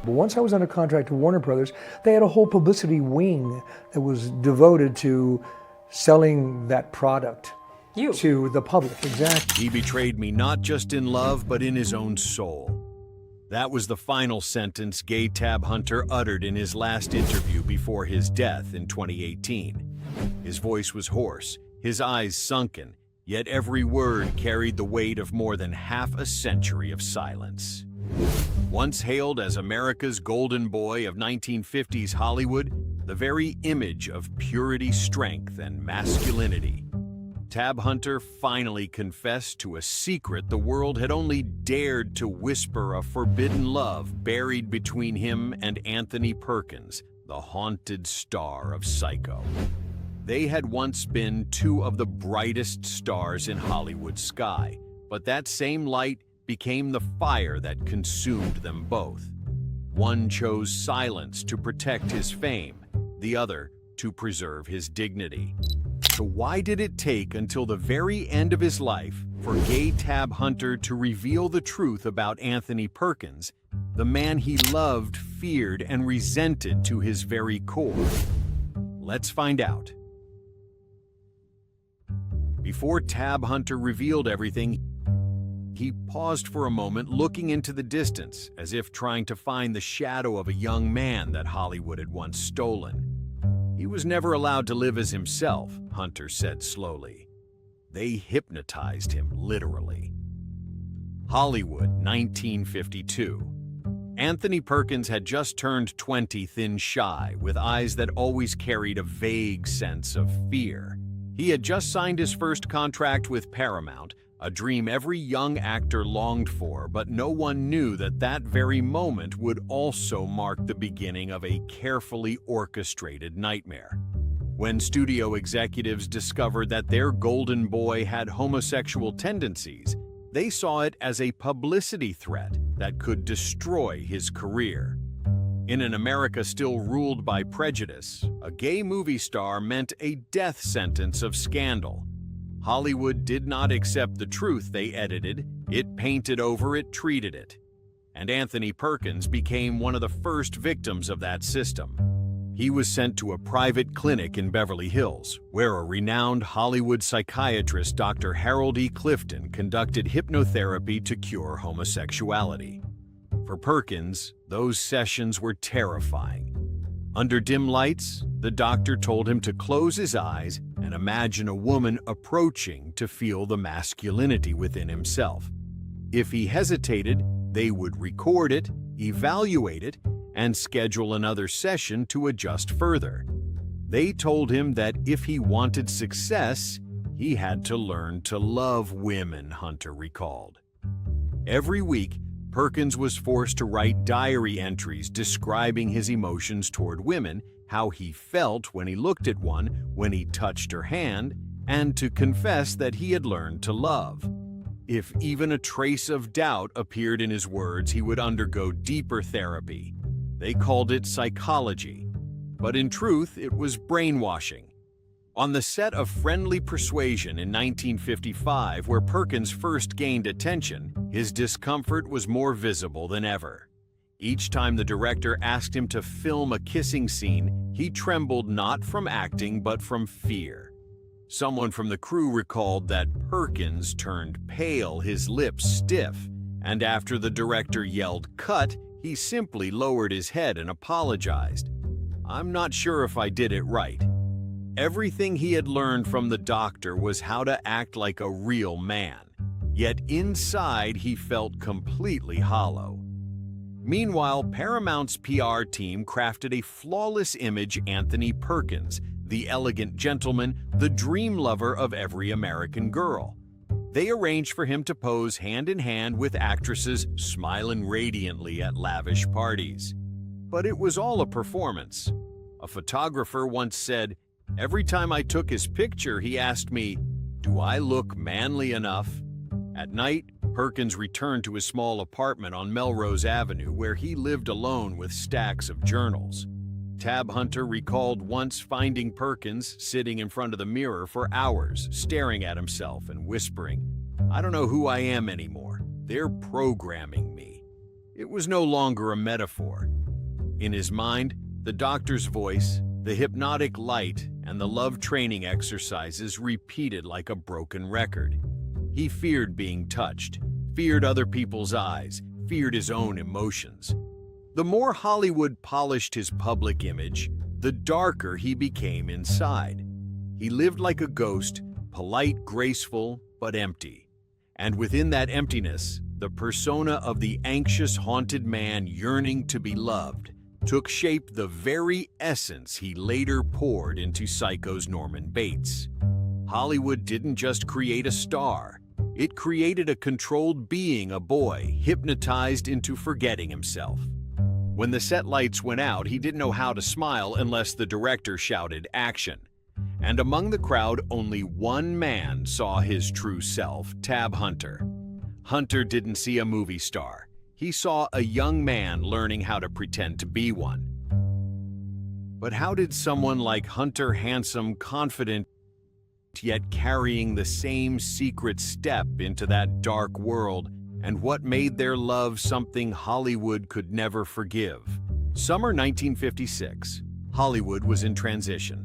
But once I was under contract to Warner Brothers, they had a whole publicity wing that was devoted to selling that product to the public. Exactly. He betrayed me not just in love, but in his own soul. That was the final sentence Gay Tab Hunter uttered in his last interview before his death in 2018. His voice was hoarse, his eyes sunken, yet every word carried the weight of more than half a century of silence. Once hailed as America's golden boy of 1950s Hollywood, the very image of purity, strength, and masculinity, Tab Hunter finally confessed to a secret the world had only dared to whisper, a forbidden love buried between him and Anthony Perkins, the haunted star of Psycho. They had once been two of the brightest stars in Hollywood's sky, but that same light became the fire that consumed them both. One chose silence to protect his fame, the other to preserve his dignity. So why did it take until the very end of his life for Gay Tab Hunter to reveal the truth about Anthony Perkins, the man he loved, feared, and resented to his very core? Let's find out. Before Tab Hunter revealed everything, he paused for a moment, looking into the distance, as if trying to find the shadow of a young man that Hollywood had once stolen. He was never allowed to live as himself, Hunter said slowly. They hypnotized him, literally. Hollywood, 1952. Anthony Perkins had just turned 20, thin shy, with eyes that always carried a vague sense of fear. He had just signed his first contract with Paramount, a dream every young actor longed for, but no one knew that that very moment would also mark the beginning of a carefully orchestrated nightmare. When studio executives discovered that their golden boy had homosexual tendencies, they saw it as a publicity threat that could destroy his career. In an America still ruled by prejudice, a gay movie star meant a death sentence of scandal. Hollywood did not accept the truth they edited, it painted over it, treated it. And Anthony Perkins became one of the first victims of that system. He was sent to a private clinic in Beverly Hills, where a renowned Hollywood psychiatrist, Dr. Harold E. Clifton, conducted hypnotherapy to cure homosexuality. For Perkins, those sessions were terrifying. Under dim lights, the doctor told him to close his eyes and imagine a woman approaching to feel the masculinity within himself. If he hesitated, they would record it, evaluate it, and schedule another session to adjust further. They told him that if he wanted success, he had to learn to love women, Hunter recalled. Every week, Perkins was forced to write diary entries describing his emotions toward women, how he felt when he looked at one, when he touched her hand, and to confess that he had learned to love. If even a trace of doubt appeared in his words, he would undergo deeper therapy. They called it psychology, but in truth, it was brainwashing. On the set of Friendly Persuasion in 1955, where Perkins first gained attention, his discomfort was more visible than ever. Each time the director asked him to film a kissing scene, he trembled not from acting but from fear. Someone from the crew recalled that Perkins turned pale, his lips stiff, and after the director yelled "cut," he simply lowered his head and apologized. "I'm not sure if I did it right." Everything he had learned from the doctor was how to act like a real man, yet inside he felt completely hollow. Meanwhile, Paramount's PR team crafted a flawless image Anthony Perkins, the elegant gentleman, the dream lover of every American girl. They arranged for him to pose hand in hand with actresses, smiling radiantly at lavish parties. But it was all a performance. A photographer once said, "Every time I took his picture, he asked me, 'Do I look manly enough?'" At night, Perkins returned to his small apartment on Melrose Avenue, where he lived alone with stacks of journals. Tab Hunter recalled once finding Perkins sitting in front of the mirror for hours, staring at himself and whispering, "I don't know who I am anymore. They're programming me." It was no longer a metaphor. In his mind, the doctor's voice, the hypnotic light, and the love training exercises repeated like a broken record. He feared being touched, feared other people's eyes, feared his own emotions. The more Hollywood polished his public image, the darker he became inside. He lived like a ghost, polite, graceful, but empty. And within that emptiness, the persona of the anxious, haunted man yearning to be loved took shape, the very essence he later poured into Psycho's Norman Bates. Hollywood didn't just create a star. It created a controlled being, a boy, hypnotized into forgetting himself. When the set lights went out, he didn't know how to smile unless the director shouted action. And among the crowd, only one man saw his true self, Tab Hunter. Hunter didn't see a movie star. He saw a young man learning how to pretend to be one. But how did someone like Hunter, handsome, confident, yet carrying the same secret step into that dark world, and what made their love something Hollywood could never forgive? Summer 1956. Hollywood was in transition.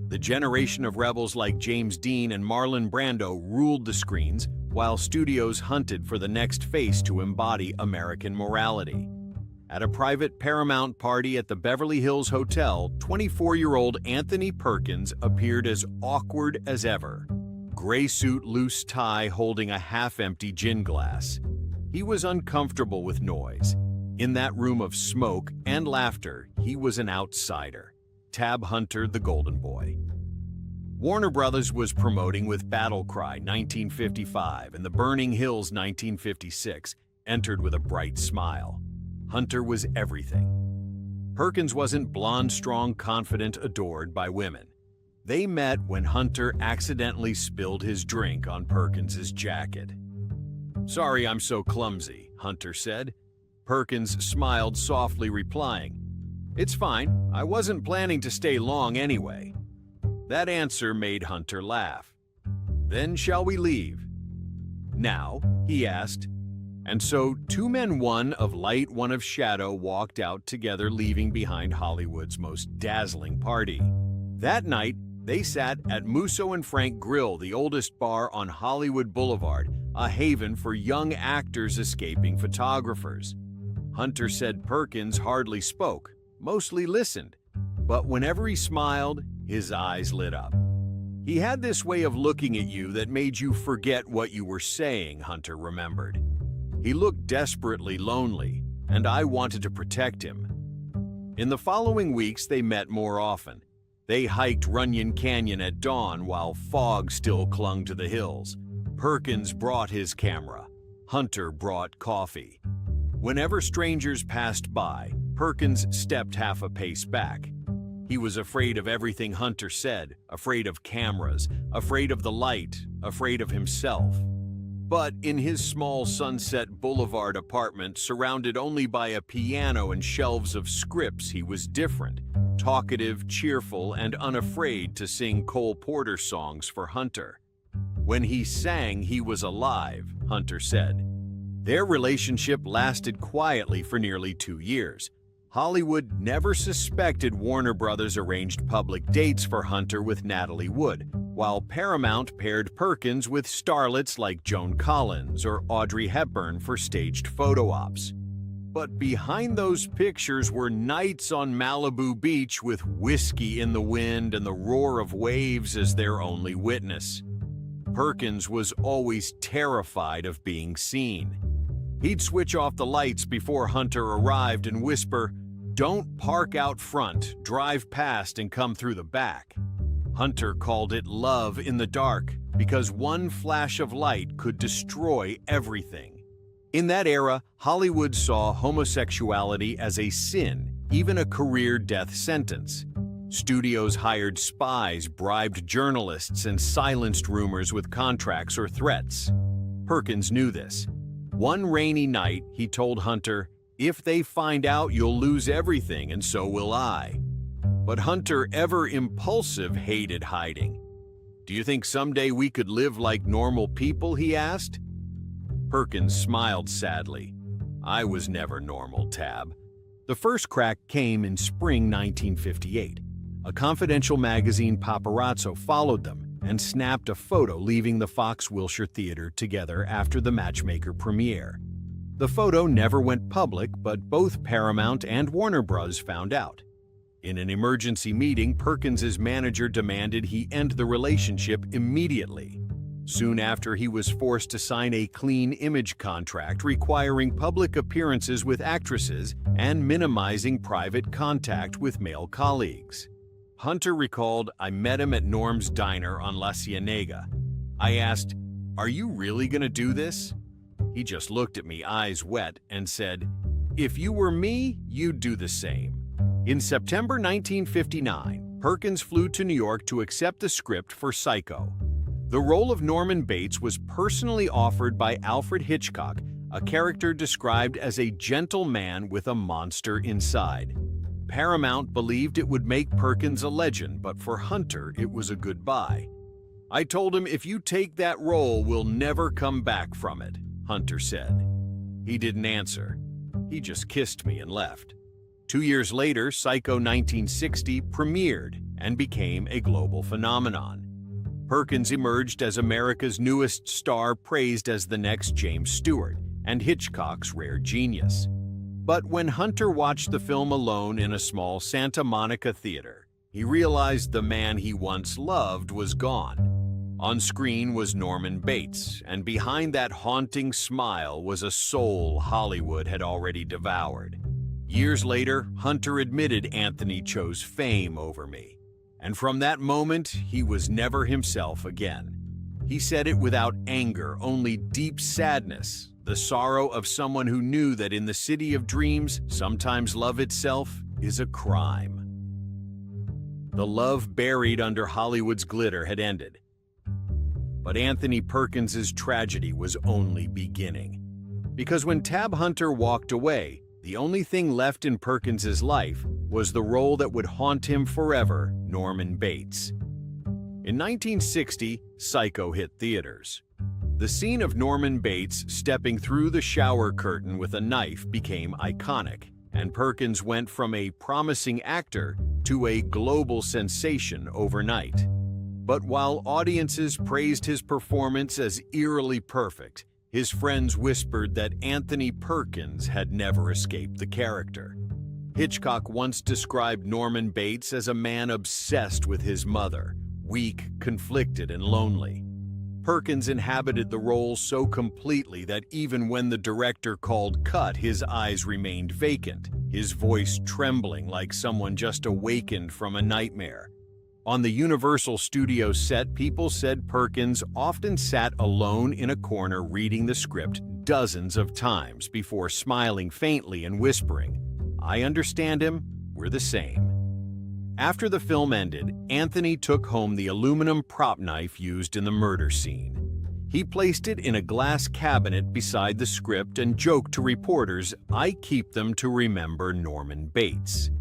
The generation of rebels like James Dean and Marlon Brando ruled the screens, while studios hunted for the next face to embody American morality. At a private Paramount party at the Beverly Hills Hotel, 24-year-old Anthony Perkins appeared as awkward as ever. Gray suit, loose tie, holding a half-empty gin glass. He was uncomfortable with noise. In that room of smoke and laughter, he was an outsider. Tab Hunter, the Golden Boy. Warner Brothers was promoting with Battle Cry 1955 and The Burning Hills 1956, entered with a bright smile. Hunter was everything. Perkins wasn't blonde, strong, confident, adored by women. They met when Hunter accidentally spilled his drink on Perkins's jacket. "Sorry I'm so clumsy," Hunter said. Perkins smiled softly, replying, "It's fine. I wasn't planning to stay long anyway." That answer made Hunter laugh. "Then shall we leave?" "Now?" he asked. And so, two men, one of light, one of shadow, walked out together, leaving behind Hollywood's most dazzling party. That night, they sat at Musso and Frank Grill, the oldest bar on Hollywood Boulevard, a haven for young actors escaping photographers. Hunter said Perkins hardly spoke, mostly listened, but whenever he smiled, his eyes lit up. He had this way of looking at you that made you forget what you were saying, Hunter remembered. He looked desperately lonely, and I wanted to protect him. In the following weeks, they met more often. They hiked Runyon Canyon at dawn while fog still clung to the hills. Perkins brought his camera. Hunter brought coffee. Whenever strangers passed by, Perkins stepped half a pace back. He was afraid of everything Hunter said, afraid of cameras, afraid of the light, afraid of himself. But in his small Sunset Boulevard apartment, surrounded only by a piano and shelves of scripts, he was different, talkative, cheerful, and unafraid to sing Cole Porter songs for Hunter. When he sang, he was alive, Hunter said. Their relationship lasted quietly for nearly 2 years. Hollywood never suspected Warner Brothers arranged public dates for Hunter with Natalie Wood, while Paramount paired Perkins with starlets like Joan Collins or Audrey Hepburn for staged photo ops. But behind those pictures were nights on Malibu Beach with whiskey in the wind and the roar of waves as their only witness. Perkins was always terrified of being seen. He'd switch off the lights before Hunter arrived and whisper, "Don't park out front, drive past and come through the back." Hunter called it love in the dark because one flash of light could destroy everything. In that era, Hollywood saw homosexuality as a sin, even a career death sentence. Studios hired spies, bribed journalists, and silenced rumors with contracts or threats. Perkins knew this. One rainy night, he told Hunter, "If they find out, you'll lose everything, and so will I." But Hunter, ever impulsive, hated hiding. "Do you think someday we could live like normal people?" he asked. Perkins smiled sadly. "I was never normal, Tab. The first crack came in spring 1958. A confidential magazine paparazzo followed them and snapped a photo leaving the Fox Wilshire Theater together after the Matchmaker premiere. The photo never went public, but both Paramount and Warner Bros. Found out. In an emergency meeting, Perkins' manager demanded he end the relationship immediately. Soon after, he was forced to sign a clean image contract requiring public appearances with actresses and minimizing private contact with male colleagues. Hunter recalled, "I met him at Norm's diner on La Cienega. I asked, 'Are you really gonna do this?' He just looked at me, eyes wet, and said, 'If you were me, you'd do the same.'" In September 1959, Perkins flew to New York to accept the script for Psycho. The role of Norman Bates was personally offered by Alfred Hitchcock, a character described as a gentle man with a monster inside. Paramount believed it would make Perkins a legend, but for Hunter, it was a goodbye. "I told him, if you take that role, we'll never come back from it," Hunter said. He didn't answer. He just kissed me and left. 2 years later, Psycho 1960 premiered and became a global phenomenon. Perkins emerged as America's newest star, praised as the next James Stewart and Hitchcock's rare genius. But when Hunter watched the film alone in a small Santa Monica theater, he realized the man he once loved was gone. On screen was Norman Bates, and behind that haunting smile was a soul Hollywood had already devoured. Years later, Hunter admitted, "Anthony chose fame over me. And from that moment, he was never himself again." He said it without anger, only deep sadness, the sorrow of someone who knew that in the city of dreams, sometimes love itself is a crime. The love buried under Hollywood's glitter had ended. But Anthony Perkins' tragedy was only beginning. Because when Tab Hunter walked away, the only thing left in Perkins' life was the role that would haunt him forever, Norman Bates. In 1960, Psycho hit theaters. The scene of Norman Bates stepping through the shower curtain with a knife became iconic, and Perkins went from a promising actor to a global sensation overnight. But while audiences praised his performance as eerily perfect, his friends whispered that Anthony Perkins had never escaped the character. Hitchcock once described Norman Bates as a man obsessed with his mother, weak, conflicted, and lonely. Perkins inhabited the role so completely that even when the director called cut, his eyes remained vacant, his voice trembling like someone just awakened from a nightmare. On the Universal Studios set, people said Perkins often sat alone in a corner reading the script dozens of times before smiling faintly and whispering, "I understand him, we're the same." After the film ended, Anthony took home the aluminum prop knife used in the murder scene. He placed it in a glass cabinet beside the script and joked to reporters, "I keep them to remember Norman Bates."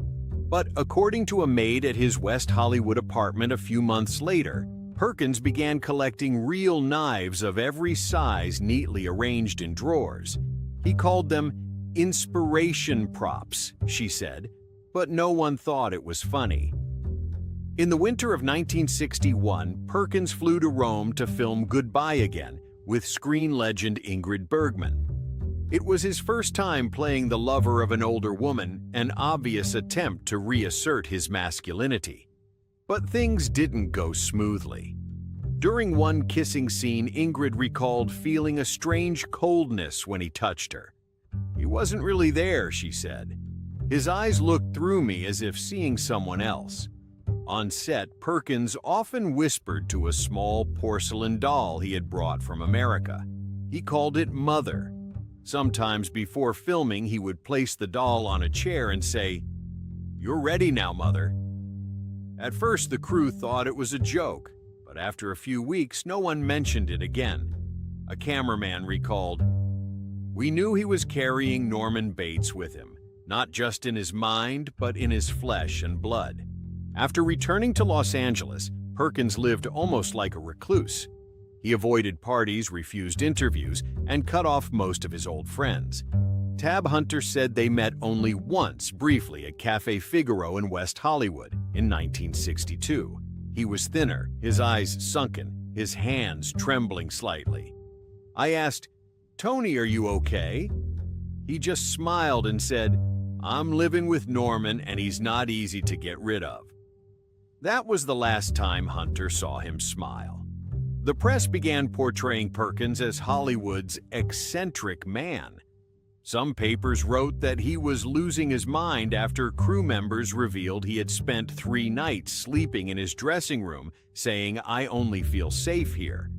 But according to a maid at his West Hollywood apartment a few months later, Perkins began collecting real knives of every size neatly arranged in drawers. He called them inspiration props, she said, but no one thought it was funny. In the winter of 1961, Perkins flew to Rome to film Goodbye Again with screen legend Ingrid Bergman. It was his first time playing the lover of an older woman, an obvious attempt to reassert his masculinity. But things didn't go smoothly. During one kissing scene, Ingrid recalled feeling a strange coldness when he touched her. "He wasn't really there," she said. "His eyes looked through me as if seeing someone else." On set, Perkins often whispered to a small porcelain doll he had brought from America. He called it Mother. Sometimes before filming, he would place the doll on a chair and say, "You're ready now, Mother." At first, the crew thought it was a joke, but after a few weeks, no one mentioned it again. A cameraman recalled, "We knew he was carrying Norman Bates with him, not just in his mind, but in his flesh and blood." After returning to Los Angeles, Perkins lived almost like a recluse. He avoided parties, refused interviews, and cut off most of his old friends. Tab Hunter said they met only once, briefly, at Café Figaro in West Hollywood in 1962. He was thinner, his eyes sunken, his hands trembling slightly. I asked, "Tony, are you okay?" He just smiled and said, "I'm living with Norman and he's not easy to get rid of." That was the last time Hunter saw him smile. The press began portraying Perkins as Hollywood's eccentric man. Some papers wrote that he was losing his mind after crew members revealed he had spent 3 nights sleeping in his dressing room, saying, "I only feel safe here."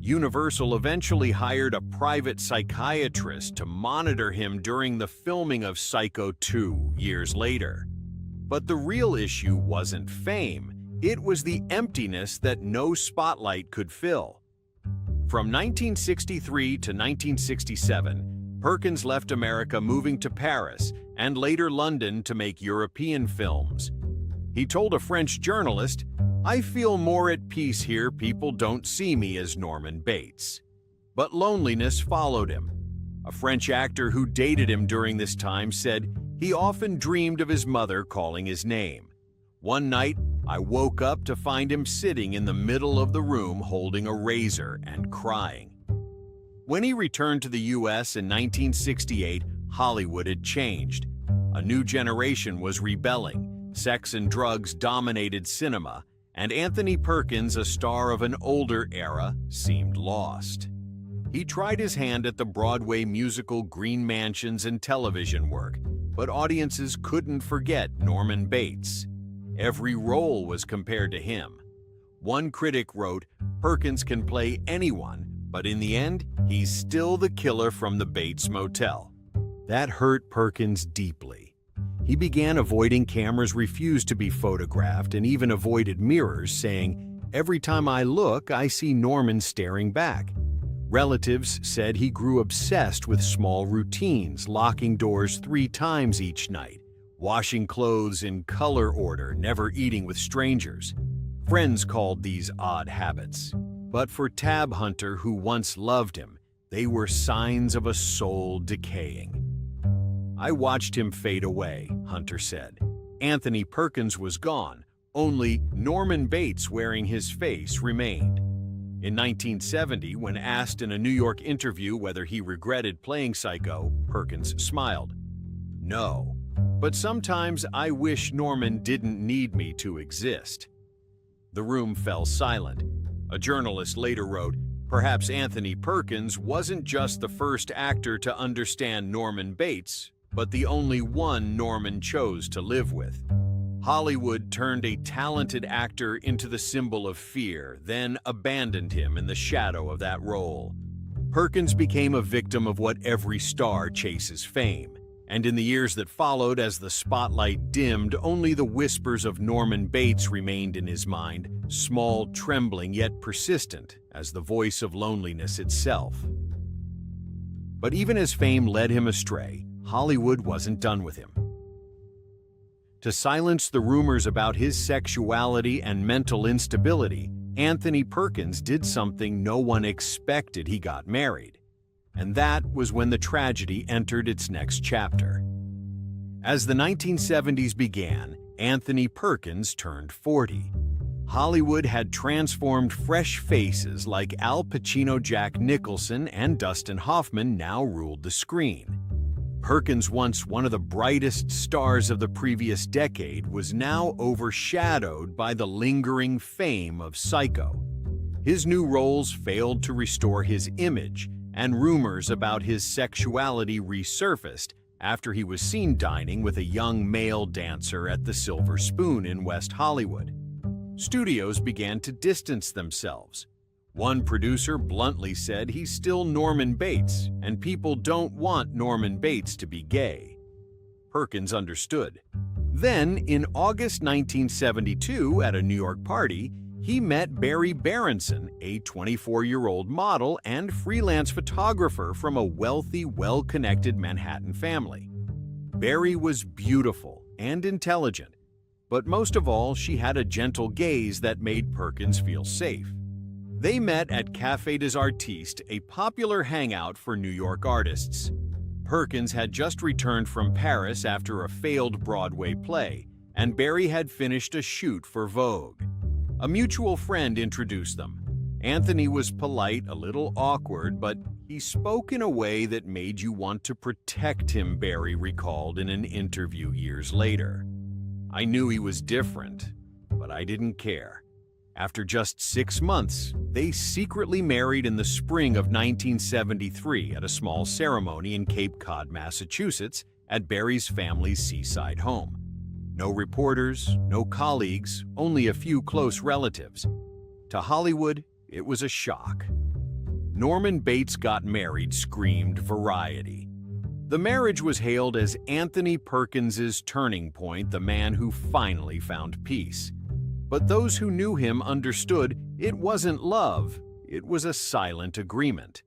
Universal eventually hired a private psychiatrist to monitor him during the filming of Psycho 2 years later. But the real issue wasn't fame. It was the emptiness that no spotlight could fill. From 1963 to 1967, Perkins left America, moving to Paris and later London to make European films. He told a French journalist, "I feel more at peace here. People don't see me as Norman Bates." But loneliness followed him. A French actor who dated him during this time said he often dreamed of his mother calling his name. "One night, I woke up to find him sitting in the middle of the room holding a razor and crying." When he returned to the US in 1968, Hollywood had changed. A new generation was rebelling. Sex and drugs dominated cinema, and Anthony Perkins, a star of an older era, seemed lost. He tried his hand at the Broadway musical Green Mansions and television work, but audiences couldn't forget Norman Bates. Every role was compared to him. One critic wrote, "Perkins can play anyone, but in the end, he's still the killer from the Bates Motel." That hurt Perkins deeply. He began avoiding cameras, refused to be photographed, and even avoided mirrors, saying, "Every time I look, I see Norman staring back." Relatives said he grew obsessed with small routines, locking doors 3 times each night, washing clothes in color order, never eating with strangers. Friends called these odd habits. But for Tab Hunter, who once loved him, they were signs of a soul decaying. "I watched him fade away," Hunter said. "Anthony Perkins was gone. Only Norman Bates wearing his face remained." In 1970, when asked in a New York interview whether he regretted playing Psycho, Perkins smiled. "No, but sometimes I wish Norman didn't need me to exist." The room fell silent. A journalist later wrote, "Perhaps Anthony Perkins wasn't just the first actor to understand Norman Bates, but the only one Norman chose to live with." Hollywood turned a talented actor into the symbol of fear, then abandoned him in the shadow of that role. Perkins became a victim of what every star chases: fame. And in the years that followed, as the spotlight dimmed, only the whispers of Norman Bates remained in his mind, small, trembling, yet persistent, as the voice of loneliness itself. But even as fame led him astray, Hollywood wasn't done with him. To silence the rumors about his sexuality and mental instability, Anthony Perkins did something no one expected: he got married. And that was when the tragedy entered its next chapter. As the 1970s began, Anthony Perkins turned 40. Hollywood had transformed. Fresh faces like Al Pacino, Jack Nicholson, and Dustin Hoffman now ruled the screen. Perkins, once one of the brightest stars of the previous decade, was now overshadowed by the lingering fame of Psycho. His new roles failed to restore his image, and rumors about his sexuality resurfaced after he was seen dining with a young male dancer at the Silver Spoon in West Hollywood. Studios began to distance themselves. One producer bluntly said he's still Norman Bates, and people don't want Norman Bates to be gay. Perkins understood. Then, in August 1972, at a New York party, he met Barry Berenson, a 24-year-old model and freelance photographer from a wealthy, well-connected Manhattan family. Barry was beautiful and intelligent, but most of all, she had a gentle gaze that made Perkins feel safe. They met at Café des Artistes, a popular hangout for New York artists. Perkins had just returned from Paris after a failed Broadway play, and Barry had finished a shoot for Vogue. A mutual friend introduced them. Anthony was polite, a little awkward, but he spoke in a way that made you want to protect him, Barry recalled in an interview years later. I knew he was different, but I didn't care. After just 6 months, they secretly married in the spring of 1973 at a small ceremony in Cape Cod, Massachusetts, at Barry's family's seaside home. No reporters, no colleagues, only a few close relatives. To Hollywood, it was a shock. Norman Bates got married screamed Variety. The marriage was hailed as Anthony Perkins's turning point, the man who finally found peace. But those who knew him understood it wasn't love, it was a silent agreement.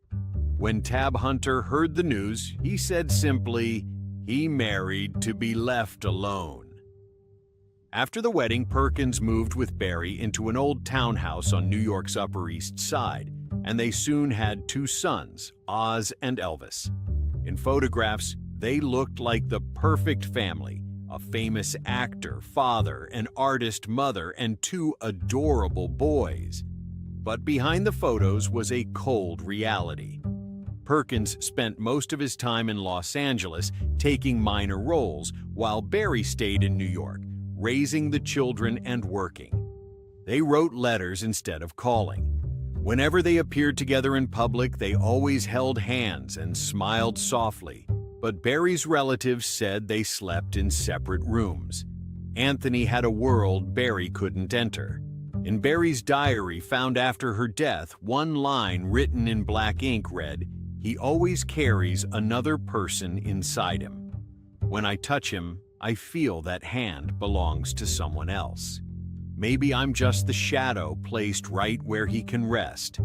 When Tab Hunter heard the news, he said simply, he married to be left alone. After the wedding, Perkins moved with Barry into an old townhouse on New York's Upper East Side, and they soon had 2 sons, Oz and Elvis. In photographs, they looked like the perfect family, a famous actor, father, an artist mother, and 2 adorable boys. But behind the photos was a cold reality. Perkins spent most of his time in Los Angeles taking minor roles, while Barry stayed in New York, raising the children and working. They wrote letters instead of calling. Whenever they appeared together in public, they always held hands and smiled softly. But Barry's relatives said they slept in separate rooms. Anthony had a world Barry couldn't enter. In Barry's diary found after her death, one line written in black ink read, "He always carries another person inside him. When I touch him, I feel that hand belongs to someone else. Maybe I'm just the shadow placed right where he can rest."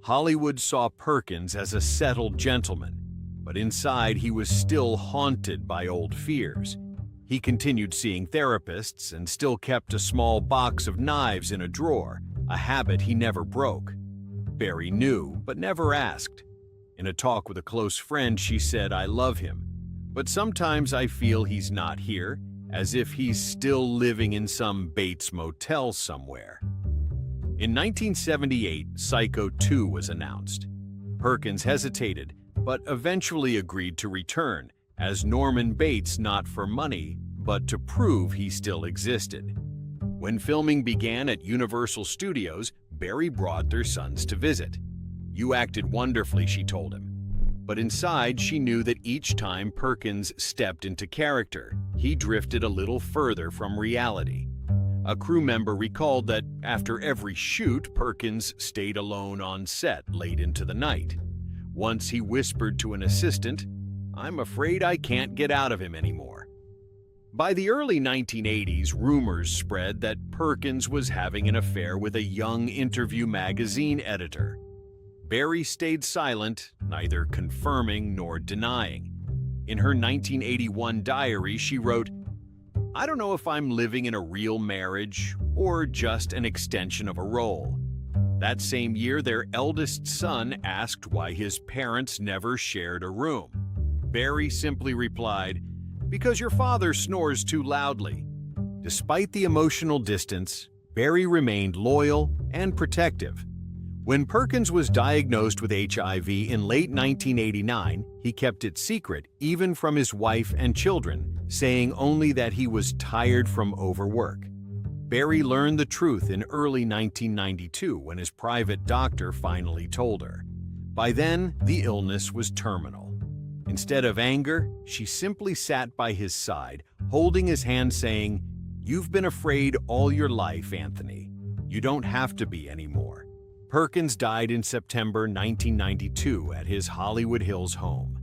Hollywood saw Perkins as a settled gentleman, but inside he was still haunted by old fears. He continued seeing therapists and still kept a small box of knives in a drawer, a habit he never broke. Barry knew, but never asked. In a talk with a close friend, she said, "I love him, but sometimes I feel he's not here, as if he's still living in some Bates motel somewhere." In 1978, Psycho 2 was announced. Perkins hesitated, but eventually agreed to return, as Norman Bates, not for money, but to prove he still existed. When filming began at Universal Studios, Barry brought their sons to visit. "You acted wonderfully," she told him. But inside, she knew that each time Perkins stepped into character, he drifted a little further from reality. A crew member recalled that after every shoot, Perkins stayed alone on set late into the night. Once he whispered to an assistant, "I'm afraid I can't get out of him anymore." By the early 1980s, rumors spread that Perkins was having an affair with a young Interview magazine editor. Barry stayed silent, neither confirming nor denying. In her 1981 diary, she wrote, "I don't know if I'm living in a real marriage or just an extension of a role." That same year, their eldest son asked why his parents never shared a room. Barry simply replied, "Because your father snores too loudly." Despite the emotional distance, Barry remained loyal and protective. When Perkins was diagnosed with HIV in late 1989, he kept it secret, even from his wife and children, saying only that he was tired from overwork. Barry learned the truth in early 1992 when his private doctor finally told her. By then, the illness was terminal. Instead of anger, she simply sat by his side, holding his hand saying, "You've been afraid all your life, Anthony. You don't have to be anymore." Perkins died in September 1992 at his Hollywood Hills home.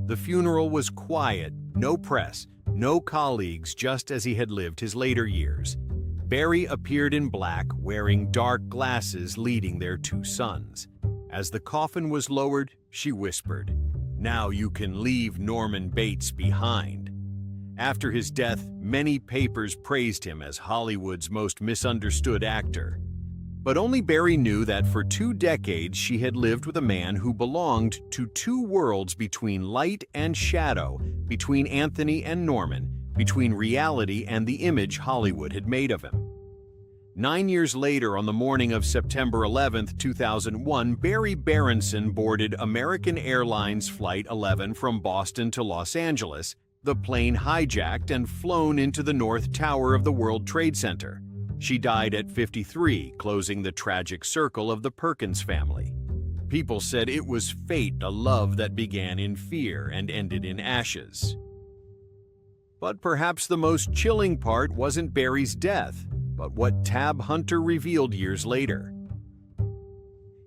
The funeral was quiet, no press, no colleagues, just as he had lived his later years. Barry appeared in black, wearing dark glasses, leading their 2 sons. As the coffin was lowered, she whispered, "Now you can leave Norman Bates behind." After his death, many papers praised him as Hollywood's most misunderstood actor. But only Barry knew that for 2 decades she had lived with a man who belonged to 2 worlds between light and shadow, between Anthony and Norman, between reality and the image Hollywood had made of him. 9 years later, on the morning of September 11, 2001, Barry Berenson boarded American Airlines Flight 11 from Boston to Los Angeles, the plane hijacked and flown into the North Tower of the World Trade Center. She died at 53, closing the tragic circle of the Perkins family. People said it was fate, a love that began in fear and ended in ashes. But perhaps the most chilling part wasn't Barry's death, but what Tab Hunter revealed years later.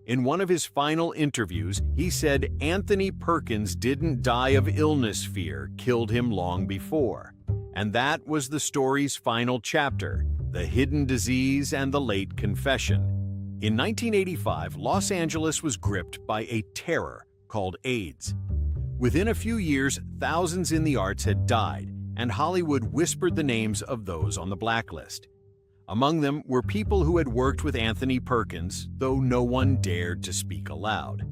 In one of his final interviews, he said Anthony Perkins didn't die of illness fear killed him long before. And that was the story's final chapter, the hidden disease and the late confession. In 1985, Los Angeles was gripped by a terror called AIDS. Within a few years, thousands in the arts had died, and Hollywood whispered the names of those on the blacklist. Among them were people who had worked with Anthony Perkins, though no one dared to speak aloud.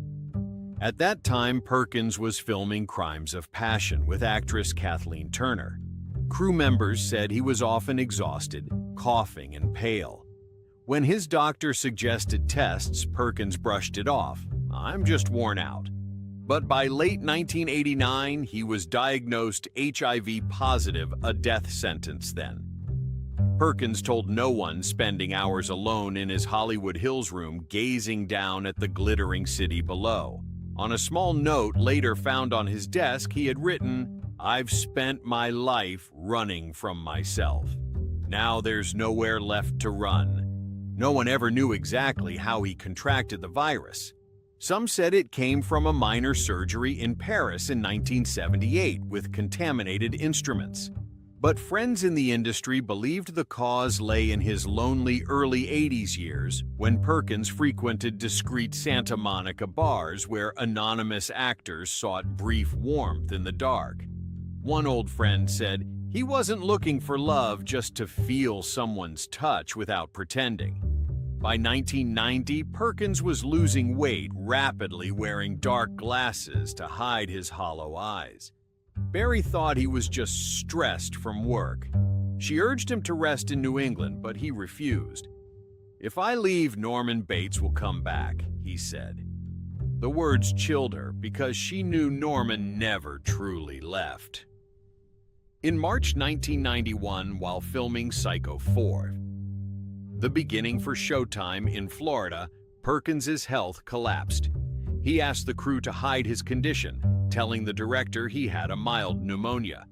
At that time, Perkins was filming Crimes of Passion with actress Kathleen Turner. Crew members said he was often exhausted, coughing and pale. When his doctor suggested tests, Perkins brushed it off. "I'm just worn out." But by late 1989, he was diagnosed HIV positive, a death sentence then. Perkins told no one, spending hours alone in his Hollywood Hills room gazing down at the glittering city below. On a small note later found on his desk, he had written, "I've spent my life running from myself. Now there's nowhere left to run." No one ever knew exactly how he contracted the virus. Some said it came from a minor surgery in Paris in 1978 with contaminated instruments. But friends in the industry believed the cause lay in his lonely early 80s years when Perkins frequented discreet Santa Monica bars where anonymous actors sought brief warmth in the dark. One old friend said he wasn't looking for love, just to feel someone's touch without pretending. By 1990, Perkins was losing weight, rapidly wearing dark glasses to hide his hollow eyes. Barry thought he was just stressed from work. She urged him to rest in New England, but he refused. "If I leave, Norman Bates will come back," he said. The words chilled her because she knew Norman never truly left. In March 1991, while filming Psycho 4, the beginning for Showtime in Florida, Perkins's health collapsed. He asked the crew to hide his condition, telling the director he had a mild pneumonia.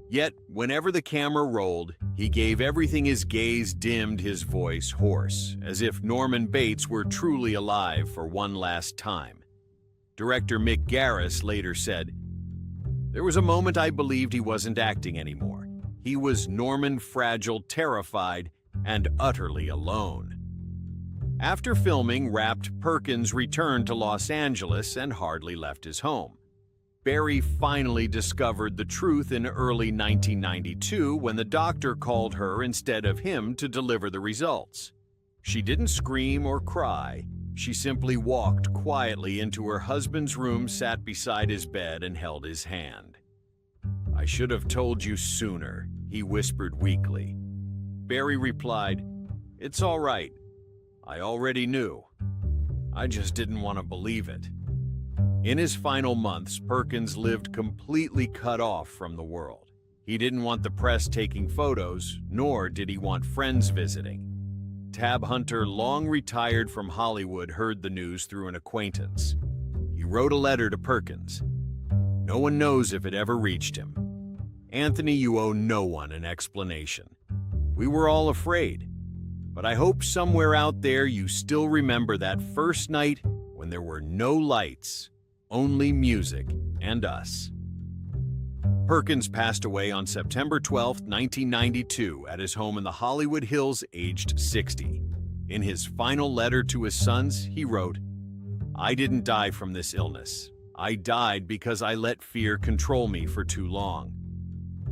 Yet, whenever the camera rolled, he gave everything his gaze dimmed, his voice hoarse, as if Norman Bates were truly alive for one last time. Director Mick Garris later said, "There was a moment I believed he wasn't acting anymore. He was Norman, fragile, terrified, and utterly alone." After filming Wrapped, Perkins returned to Los Angeles and hardly left his home. Barry finally discovered the truth in early 1992 when the doctor called her instead of him to deliver the results. She didn't scream or cry. She simply walked quietly into her husband's room, sat beside his bed, and held his hand. "I should have told you sooner," he whispered weakly. Barry replied, "It's all right. I already knew. I just didn't want to believe it." In his final months, Perkins lived completely cut off from the world. He didn't want the press taking photos, nor did he want friends visiting. Tab Hunter, long retired from Hollywood, heard the news through an acquaintance. He wrote a letter to Perkins. "No one knows if it ever reached him. Anthony, you owe no one an explanation. We were all afraid. But I hope somewhere out there you still remember that first night when there were no lights, only music and us." Perkins passed away on September 12, 1992, at his home in the Hollywood Hills, aged 60. In his final letter to his sons, he wrote, "I didn't die from this illness. I died because I let fear control me for too long."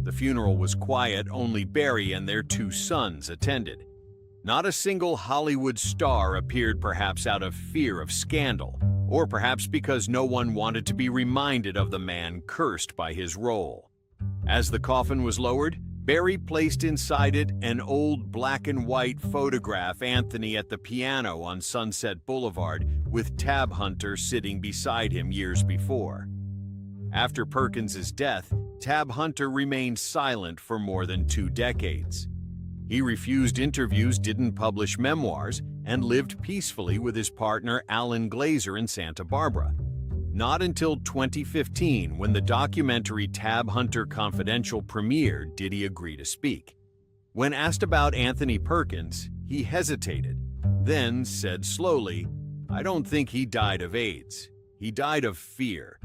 The funeral was quiet, only Barry and their 2 sons attended. Not a single Hollywood star appeared, perhaps out of fear of scandal, or perhaps because no one wanted to be reminded of the man cursed by his role. As the coffin was lowered, Barry placed inside it an old black and white photograph Anthony at the piano on Sunset Boulevard, with Tab Hunter sitting beside him years before. After Perkins's death, Tab Hunter remained silent for more than 2 decades. He refused interviews, didn't publish memoirs, and lived peacefully with his partner Alan Glazer in Santa Barbara. Not until 2015, when the documentary Tab Hunter Confidential premiered, did he agree to speak. When asked about Anthony Perkins, he hesitated, then said slowly, "I don't think he died of AIDS. He died of fear.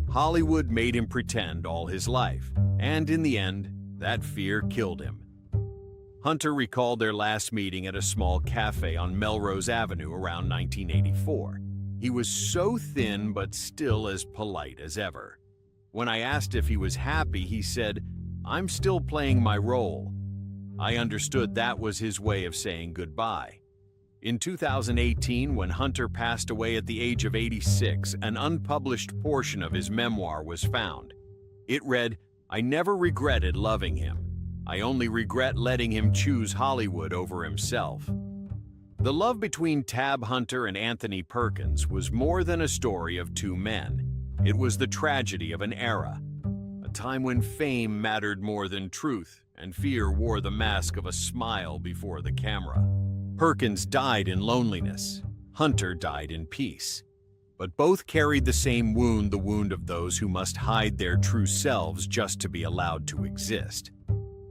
Hollywood made him pretend all his life, and in the end, that fear killed him." Hunter recalled their last meeting at a small cafe on Melrose Avenue around 1984. He was so thin but still as polite as ever. When I asked if he was happy, he said, "I'm still playing my role." I understood that was his way of saying goodbye. In 2018, when Hunter passed away at the age of 86, an unpublished portion of his memoir was found. It read, "I never regretted loving him. I only regret letting him choose Hollywood over himself." The love between Tab Hunter and Anthony Perkins was more than a story of 2 men. It was the tragedy of an era, a time when fame mattered more than truth, and fear wore the mask of a smile before the camera. Perkins died in loneliness. Hunter died in peace. But both carried the same wound, the wound of those who must hide their true selves just to be allowed to exist.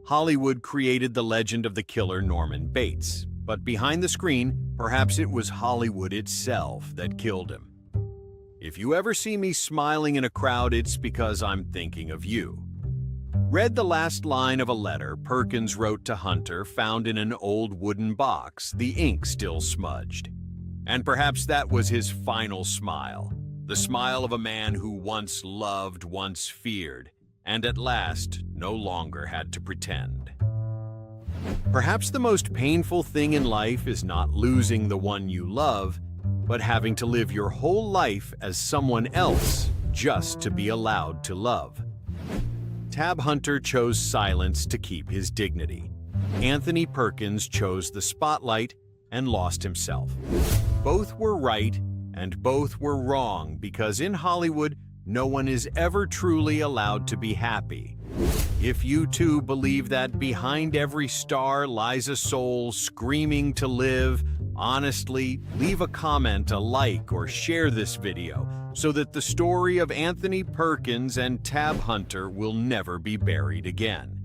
Hollywood created the legend of the killer Norman Bates, but behind the screen, perhaps it was Hollywood itself that killed him. If you ever see me smiling in a crowd, it's because I'm thinking of you. Read the last line of a letter Perkins wrote to Hunter, found in an old wooden box, the ink still smudged. And perhaps that was his final smile, the smile of a man who once loved, once feared, and at last no longer had to pretend. Perhaps the most painful thing in life is not losing the one you love, but having to live your whole life as someone else just to be allowed to love. Tab Hunter chose silence to keep his dignity. Anthony Perkins chose the spotlight and lost himself. Both were right and both were wrong, because in Hollywood, no one is ever truly allowed to be happy. If you too believe that behind every star lies a soul screaming to live, honestly, leave a comment, a like, or share this video so that the story of Anthony Perkins and Tab Hunter will never be buried again.